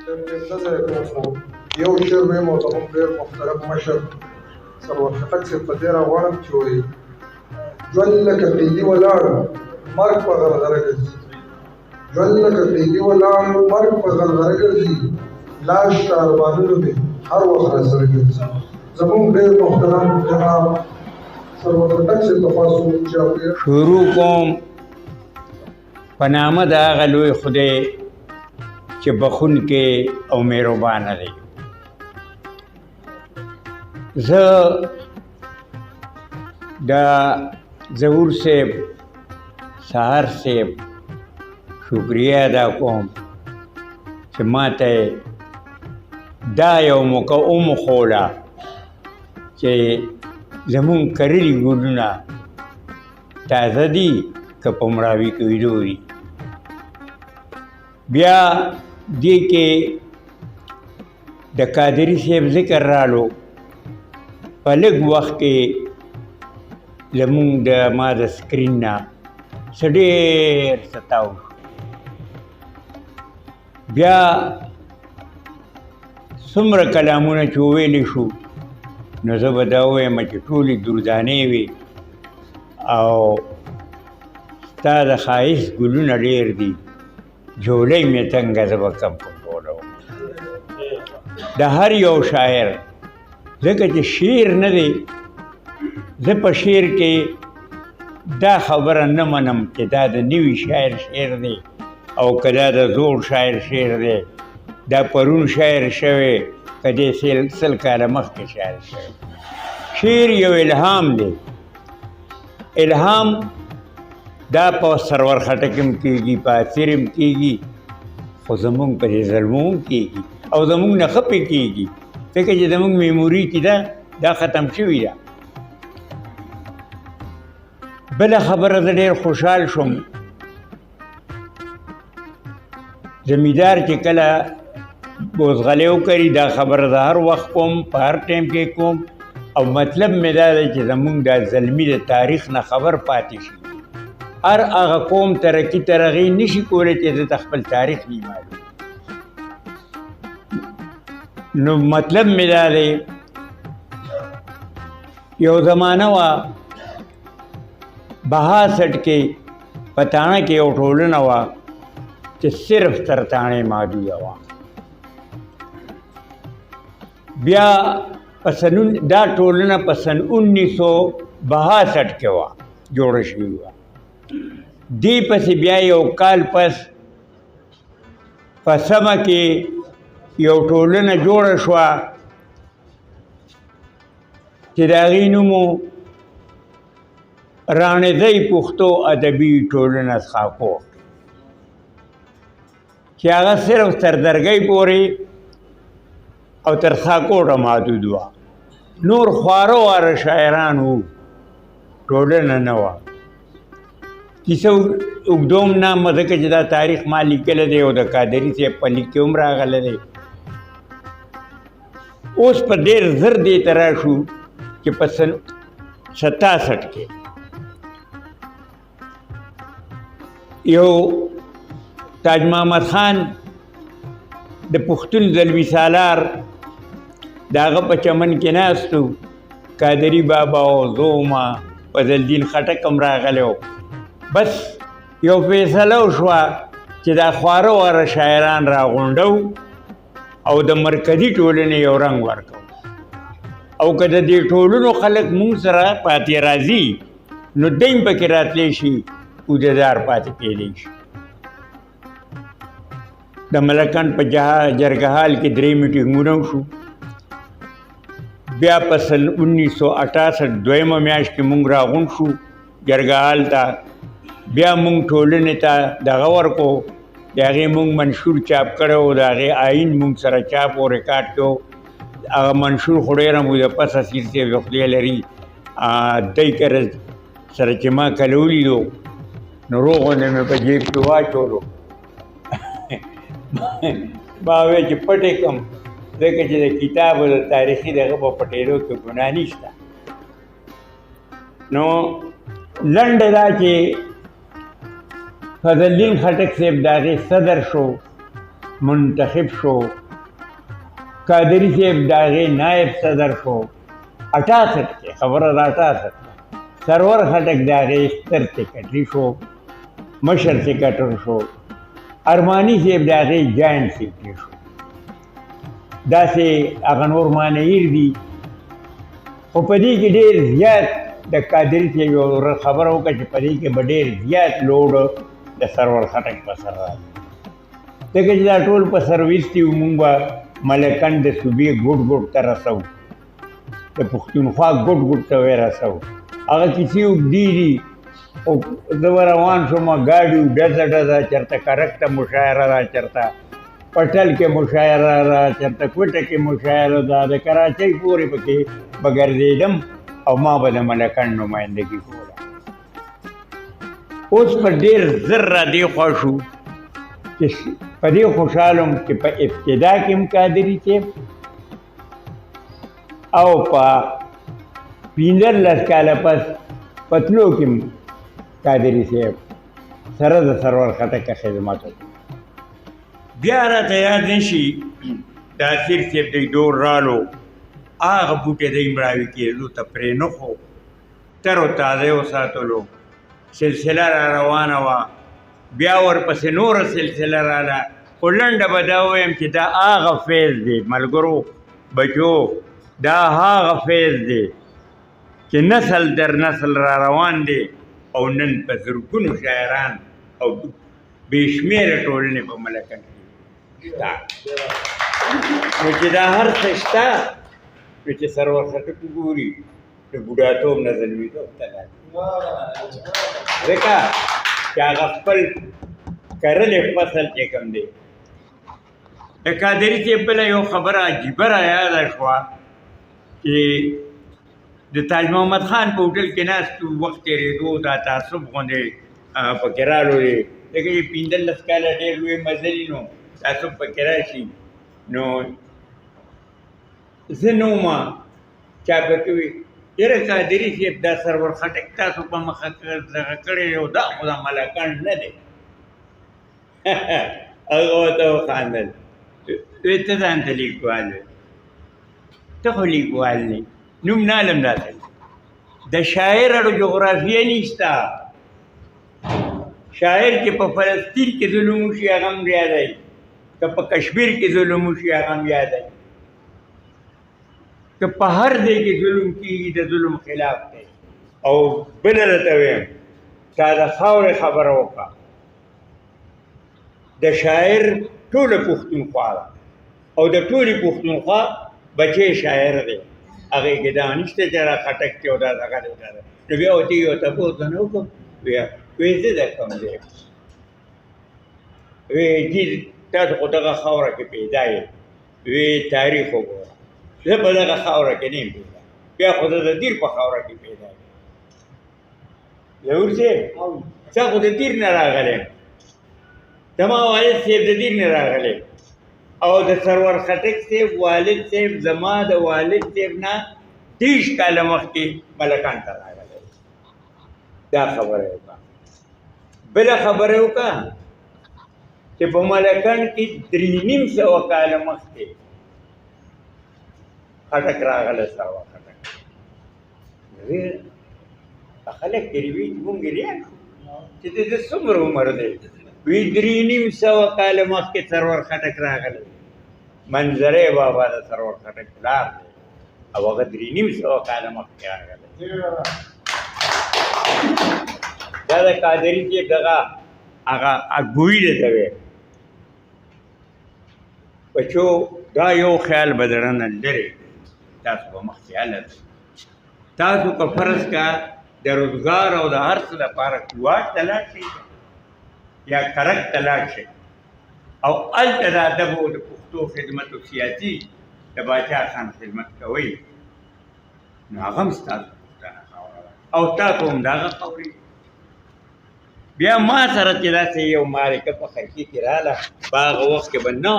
یو شعر ویم او زموږ ډېر محترم مشر سرور خټک صاحب په دې راغواړم چې وایي ژوند لکه قیدي ولاړ مرګ په غرغره ګرځي، ژوند لکه قیدي ولاړ مرګ په غرغره ګرځي، لاش د ارمانونو مې هر وخت راسره ګرځي. زموږ ډېر محترم جناب سرور خټک صاحب ته خواست وکړو چې شروع کوم په نامه د هغه لوی خدای چې بخونکی او مهربانه دی. زه د ظهور صاحب سهار صاحب شکریه ادا کوم چې ماته دا یو موقع وموښوله چې زمونږ کرلي ګلونه تازه دي که په مړاوي کېدو دي. بیا دې کې د قادري صاحب ذکر رالو په لږ وخت کې زمونږ د ما د سکرین نه څه ډېر ستاو شو. بیا څومره کلامونه چې وویلی شو نو زه به دا ووایم چې ټولې دردانې وي او ستا د ښایست ګلونه ډېر دي، جولۍ مې تنګه زه به کم په ټولوم. د هر یو شاعر ځکه چې شعر نه دی، زه په شعر کې دا خبره نه منم چې دا د نوي شاعر شعر دی او که دا د زوړ شاعر شعر دی، دا پرون شاعر شوی که دې سل کاله مخکې شاعر شوی. شعر یو الهام دی. الهام دا په سرور خټک هم کېږي، په اطیر هم کېږي، خو زمونږ په دې ظلمو هم کېږي او زمونږ نه ښه پې کېږي ځکه چې زمونږ میموري چې ده دا ختم شوي ده. بله خبره زه ډېر خوشحال شوم زمیندار چې کله بوزغلې وکړي، دا خبره زه هر وخت کوم، په هر ټایم کې کوم او مطلب مې دا دی چې زمونږ دا زلمي د تاریخ نه خبر پاتې شي. هر هغه قوم ترقي ترغي نشي کولی چې د خپل تاریخ نه معلوم. نو مطلب مې دا دی یو زمانه وه 62 کې په تاڼه کې یو ټولنه وه چې صرف تر تاڼې محدوده وه. بیا دا ټولنه په سن 1962 کې وه جوړه شوې وه. دې پسې بیا یو کال پس په سمه کې یو ټولنه جوړه شوه چې د هغې نوم و راڼځی پښتو ادبي ټولنه څښاکوټ، چې هغه صرف تر درګۍ پورې او تر څښاکوټه محدود وه. نور خواره واره شاعران وو، ټولنه نه وه. کیسه اوږدوم نه ځکه چې دا تاریخ ما لیکلی دی او د قادري صاحب په لیک کې هم راغلی دی. اوس په ډېر زر دې ته راشو چې په سن 67 کې یو تاج محمد خان د پښتون زلمي سالار د هغه په چمن کې ناست و، قادري بابا او زوما فضل الدین خټک هم راغلی و. بس یو فیصله وشوه چې دا خواره واره شاعران راغونډو او د مرکزي ټولنې یو رنګ ورکو، او که د دې ټولنو خلک مونږ سره پاتې راځي نو دوی هم پکې راتلی شي، عهدهدار پاتې کېدی شي. د ملکان په جرګهال کې 3 میټینګونه وشو. بیا په سن 1968 دویمه میاشت کې مونږ راغونډ شو جرګهال ته. بیا مونږ ټولنې ته دغه ورکو، د هغې مونږ منشور چاپ کړی و، د هغې آیین مونږ سره چاپ او ریکارډ کړو. هغه منشور خو ډېره موده پس اسیر صاحب خدای لري دی کره سره چې ما کله ولیدو نو روغ غوندې مې په جیب کې واچولو. ما وویل چې پټې کړم ځکه چې د کتاب او د تاریخي دغه په پټېدو کې ګناه نشته. نو لنډه دا چې فضل الدین خټک صاحب د هغې صدر شو منتخب شو، قادری صاحب د هغې نایب صدر شو 68 کې، خبره د 68 سرور خټک د هغې ستر سیکرټري شو، مشر سیکرټر شو، ارماني صاحب د هغې جاینټ سیکرټري شو. داسې هغه نور معنییر دي، خو په دې کې ډېر زیات د قادري صاحب یوه خبره وکړه چې په دې کې به ډېر زیات لوډ د سرور خټک په سر راځي، ځکه چې دا ټول په سرویس کې وو. مونږ به ملکن د صوبې ګوټ ګوټ ته رسوو، د پښتونخوا ګوټ ګوټ ته وی رسوو. هغه کیسې اوږدې دي، او زه به روان شوم، ګاډي ډزه ډزه، چېرته کرک ته مشاعره ده، چېرته پټل کې مشاعره ده، چېرته کوټه کې مشاعره ده، د کراچۍ پورې پکې به ګرځېدم او ما به د ملکن نمایندګي کوله. اوس په ډېر زر را دې خوا شو چې په دې خوشحاله وم چې په ابتدا کې هم قادري صاحب او په 15 کاله پس په تلو کې هم قادري صاحب سره د سرور خټک خدمت وکړ. بیا راته یاد نه شي د اسیر صاحب دی دور رالو، هغه بوټی دی مړاوي کېدو ته پرې نه خو تر و تازه وساتلو، سلسله را روانه وه. بیا ورپسې نوره سلسله راله، خو لنډه به دا ووایم چې دا هغه فیض دی ملګرو بچو، دا هغه فیض دی چې نسل در نسل را روان دی، او نن په زرګونو شاعران او بې شمېره ټولنې په ملکن کې شته. نو چې دا هر څه شته، نو چې سرور خټک وګوري د بوډاتوب نه زلمیتوب ته لاړي، ځکه چې هغه خپل کرلې فصل چې کوم دی. د قادري صاحب بله یو خبره عجیبه را یاده شوه چې د تاج محمد خان په هوټل کې ناست وو، وخت تېرېدو دا تعصب غوندې پکې رالولې، ځکه چې 15 کاله ډېر لوی مزلي نو تعصب پکې راشي. نو زه نه وم چا پکې وي یاره قادري صاحب دا سرور خټک تاسو په مخه دغه کړی دی، دا خو دا ملکن نه دی. هغه ورته وخندل، وی ته ځان ته لیکوال وې، ته خو لیکوال نه، نوم نه علم داسې د شاعر اړو جغرافیه نشته. شاعر چې په فلسطین کې ظلم وشي هغه هم یادوي، که په کشمیر کې ظلم وشي هغه هم یادوي، که په هر ځای کې ظلم کېږي د ظلم خلاف دی. او بله درته ویم تا د خاورې خبره وکړه، د شاعر ټوله پښتونخوا ده او د ټولې پښتونخوا بچی شاعر دی، هغې کې دا نشته چې دا خټک دی او دا دغه دی. نو بیا ورته یو تپوس نه وکړم، وی زه د کوم ځای، وی جي تاسو خو دغه خاوره کې پیدا یې، وی تاریخ وګوره، زه په دغه خاوره کې نه یم پیدا، بیا خو زه د دیر په خاوره کې پیدا یم. ظهور صاحب تا خو د دیر نه راغلی یم، زما والد صاحب د دیر نه راغلی، او د سرور خټک صاحب والد صاحب زما د والد صاحب نه 30 کاله مخکې ملکان ته راغلی. دا خبره یې وکړه. بله خبره یې وکړه چې په ملکان کې 350 کاله مخکې خټک راغلی، سرور خټک. خلک ترې وایي چې مونږ ریان شو چې د څومره عمر دی، وی 350 کاله مخکې سرور خټک راغلی. منظرې بابا د سرور خټک پلار دی او هغه 350 کاله مخکې راغلی. دا د قادري صاحب دغه هغه ګویي دی ته وی بچو، دا یو خیال به در نه لرې، تاسو به مخکې هلته تاسو که فرض کا د روزګار او د هر څه لپاره کوواټ ته لاړ شئ یا کرک ته لاړ شئ، او هلته د ادب او د پښتو خدمت او سیاسي د باچا خان خدمت کوئ، نو هغه هم ستاسو پښتنه خاوره ده او تاسو هم د هغه خاورې. بیا ما سره چې داسې یو معرکه په خرکي کې راله، په هغه وخت کې به نه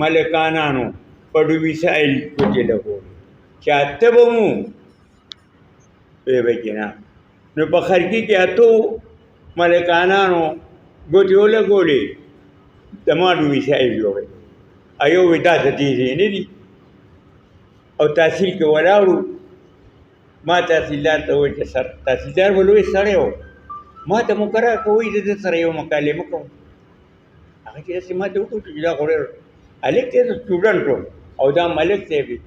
ملکانانو په ډومیسایل کوټې لګولې چې اته به مو وی به کې نه، نو په خرکي کې اتو ملکانانو ګوتې ولګولې، د ما نومي صاحب یو وی ایو وی دا د دې ځای نه دي او تحصیل کې ولاړو ما تحصیلدار ته وویل چې سر تحصیلدار به لوی سړی و ما ته مقرره کوي زه د سره یو مکالمه کوم هغه چې داسې ما ته وکړو چې دا خو ډېر هلک دی د سټوډنټ و او دا ملک صاحب دی